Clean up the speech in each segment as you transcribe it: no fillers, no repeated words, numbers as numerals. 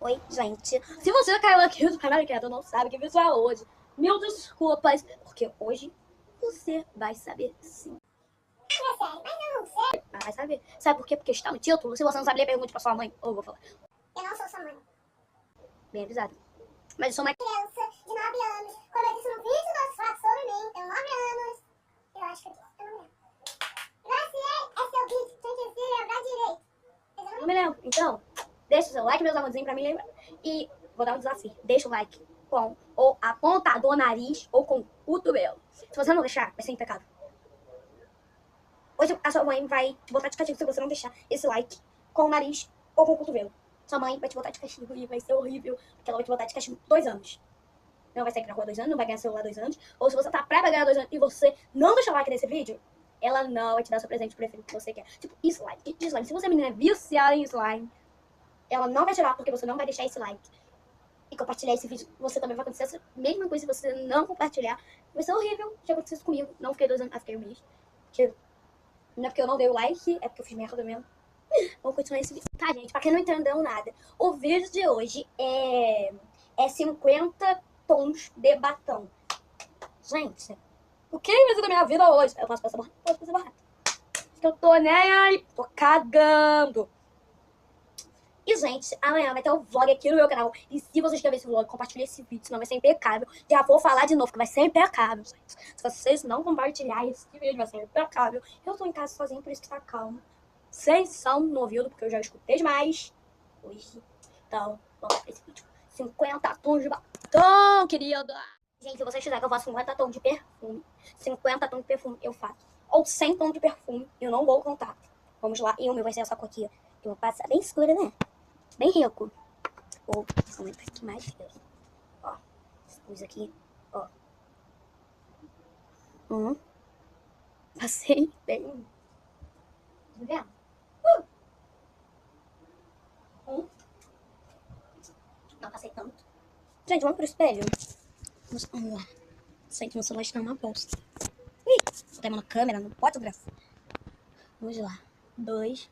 Oi, gente. Se você caiu aqui do canal e não sabe que visual hoje, mil desculpas, porque hoje você vai saber sim. É sério, mas eu não sei. Vai saber. Sabe por quê? Porque está no título. Se você não sabe ler, pergunte pra sua mãe. Ou eu vou falar. Eu não sou sua mãe. Bem avisado. Mas eu sou uma Criança de 9 anos. Como eu disse no vídeo do nosso fato sobre mim, tenho 9 anos. Eu acho que eu disse, eu não lembro. Graciele, é seu vídeo, tem que se lembrar direito. Eu Não me lembro. Então, deixa o seu like, meus amorzinhos, pra me lembrar. E vou dar um desafio. Deixa o like com ou a ponta do nariz ou com o cotovelo. Se você não deixar, vai ser impecável. Hoje a sua mãe vai te botar de castigo se você não deixar esse like com o nariz ou com o cotovelo. Sua mãe vai te botar de castigo e vai ser horrível, porque ela vai te botar de castigo 2 anos. Não vai sair na rua 2 anos, não vai ganhar celular 2 anos. Ou se você tá pra ganhar 2 anos e você não deixar o like nesse vídeo, ela não vai te dar seu presente preferido que você quer. Tipo, slime. Slime. Se você, menina, é viciada em slime, ela não vai tirar porque você não vai deixar esse like e compartilhar esse vídeo. Você também vai acontecer a mesma coisa se você não compartilhar. Vai ser horrível. Já aconteceu isso comigo. Não fiquei 2 anos, fiquei 1 mês. Porque não é porque eu não dei o like, é porque eu fiz merda mesmo. Vamos continuar esse vídeo. Tá, gente, pra quem não entendeu nada, o vídeo de hoje é 50 tons de batom. Gente, o que vai ser da minha vida hoje? Eu posso passar borracha? Posso passar borracha. Porque eu tô nem aí, tô cagando. E, gente, amanhã vai ter um vlog aqui no meu canal. E se vocês querem ver esse vlog, compartilhe esse vídeo, senão vai ser impecável. Já vou falar de novo, que vai ser impecável, gente. Se vocês não compartilharem esse vídeo, vai ser impecável. Eu tô em casa sozinha, por isso que tá calmo. Sem som no ouvido, porque eu já escutei demais hoje. Então, vamos pra esse vídeo. 50 tons de batom, querida. Gente, se vocês quiserem que eu faça 50 tons de perfume, 50 tons de perfume eu faço. Ou 100 tons de perfume, eu não vou contar. Vamos lá, e o meu vai ser essa cor aqui. Eu vou passar bem escura, né? Bem rico. Vou aumentar aqui mais. Ó, pus aqui, ó. Passei bem. Tá vendo? Não passei tanto. Gente, vamos pro espelho. Vamos lá. Gente, meu celular está numa bolsa. Ih, botei a mão na câmera, não pode fotografar. Vamos lá. 2,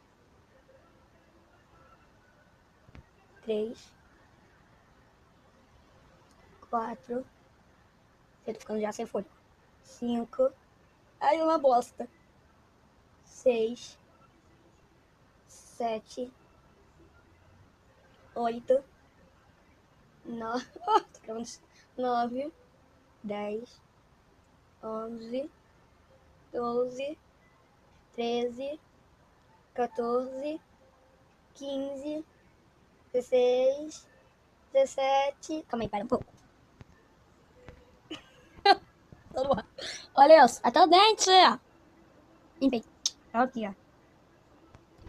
3, 4. Eu tô ficando já sem folha. 5. Ai, uma bosta. 6, 7, 8, 9. Oh, tô gravando 9, 10, 11, 12, 13, 14, 15, 16, 17. Calma aí, para um pouco. Olha isso, até o dente. Limpei. Aqui, ó.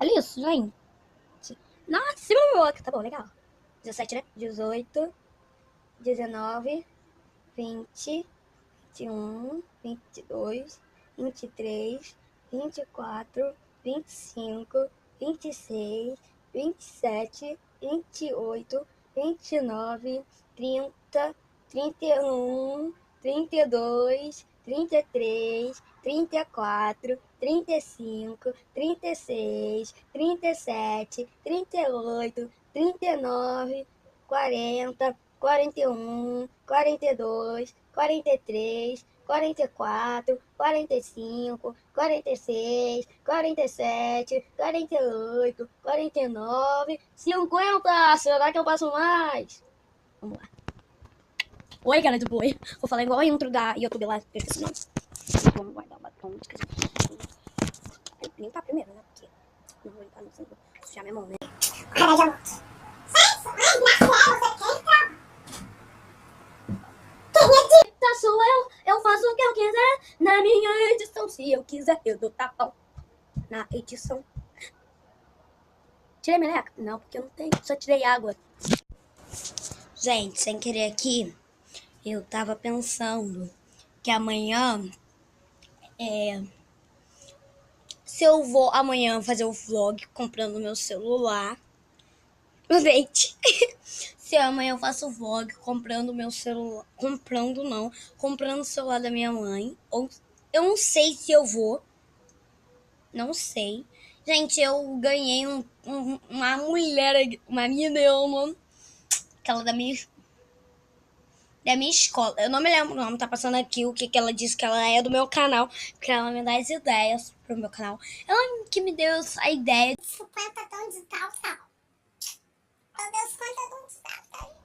Olha isso, gente. Nossa, cima da minha boca. Tá bom, legal. 17, né? 18, 19, 20, 21, 22, 23, 24, 25, 26, 27, 28, 29, 30, 31, 32, 33, 34, 35, 36, 37, 38, 39, 40, 41, 42, 43, 44, 45, 46, 47, 48, 49, 50. Será que eu passo mais? Vamos lá. Oi, cara do boi. Vou falar igual a intro da YouTube lá. Eu esqueci o nome. Vamos guardar o batom. Limpar primeiro, né? Porque não vou limpar, não sei. Vou sujar minha mão, né? Cara, já volto. Tá, sou eu faço o que eu quiser. Na minha edição, se eu quiser, eu dou tapão. Na edição. Tirei meleca? Não, porque eu não tenho. Só tirei água. Gente, sem querer aqui, eu tava pensando que amanhã se eu vou amanhã fazer o vlog comprando meu celular. Aproveite. Se amanhã eu faço o vlog comprando meu celular. Comprando o celular da minha mãe. Ou eu não sei se eu vou. Não sei. Gente, eu ganhei uma mulher, uma menina, Aquela da minha escola. Eu não me lembro o nome, tá passando aqui o que ela disse que ela é do meu canal, porque ela me dá as ideias pro meu canal. Ela que me deu a ideia. 50 tons de tal. Meu Deus, quanta tons de tal.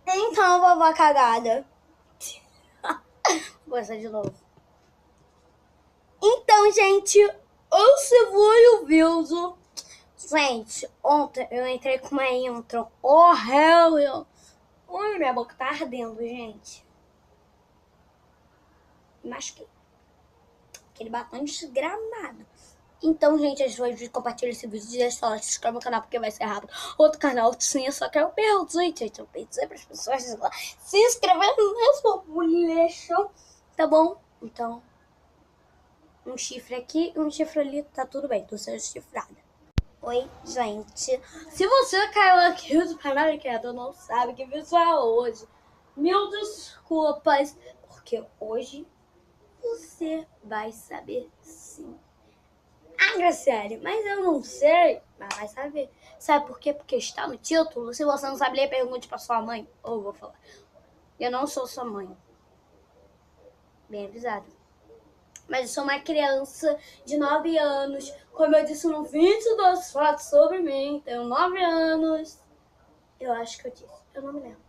Então, vovó cagada. Vou essa de novo. Então, gente, esse foi o vídeo. Gente, ontem eu entrei com uma intro horrível. Ui, minha boca tá ardendo, gente. Machuquei. Aquele batom desgramado. Então, gente, esse foi o vídeo. Compartilha esse vídeo. Deixa o like, se inscreve no canal porque vai ser rápido. Outro canal, sim, só que eu perdi, gente. Eu pedi para as pessoas se inscrever no mesmo bolecho. Tá bom? Então, um chifre aqui e um chifre ali. Tá tudo bem, tô sendo chifrada. Oi, gente. Se você caiu aqui do canal e não sabe que vídeo é hoje, mil desculpas, porque hoje você vai saber sim. Ah, Graciele, mas eu não sei. Mas vai saber. Sabe por quê? Porque está no título. Se você não sabe ler, pergunte pra sua mãe. Ou vou falar. Eu não sou sua mãe. Bem avisado. Mas eu sou uma criança de 9 anos. Como eu disse no vídeo dos fatos sobre mim. Tenho 9 anos. Eu acho que eu disse. Eu não me lembro.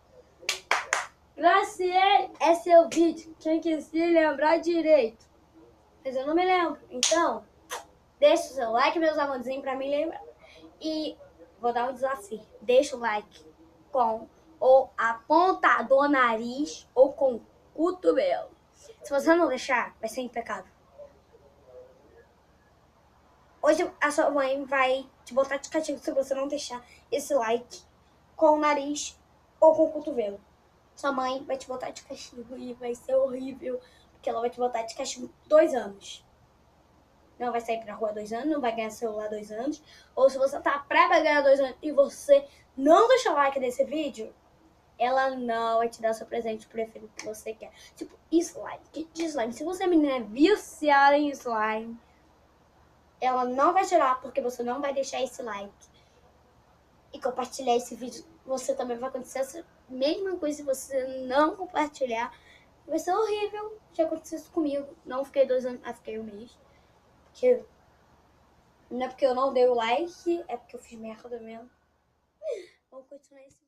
Graciele, esse é o vídeo. Quem quis se lembrar direito. Mas eu não me lembro. Então, deixa o seu like, meus amorzinhos, pra me lembrar. E vou dar um desafio. Deixa o like com ou a ponta do nariz ou com o cotovelo. Se você não deixar, vai ser impecável. Hoje a sua mãe vai te botar de castigo se você não deixar esse like com o nariz ou com o cotovelo. Sua mãe vai te botar de castigo e vai ser horrível, porque ela vai te botar de castigo 2 anos. Não vai sair pra rua 2 anos, não vai ganhar celular 2 anos. Ou se você tá pra ganhar 2 anos e você não deixa o like nesse vídeo, ela não vai te dar seu presente preferido que você quer. Tipo, slime. De slime. Se você, menina, é viciada em slime, ela não vai tirar porque você não vai deixar esse like. E compartilhar esse vídeo, você também vai acontecer essa mesma coisa se você não compartilhar. Vai ser horrível. Já aconteceu isso comigo. Não fiquei 2 anos, fiquei 1 mês. Porque não é porque eu não dei o like, é porque eu fiz merda mesmo. Vamos continuar esse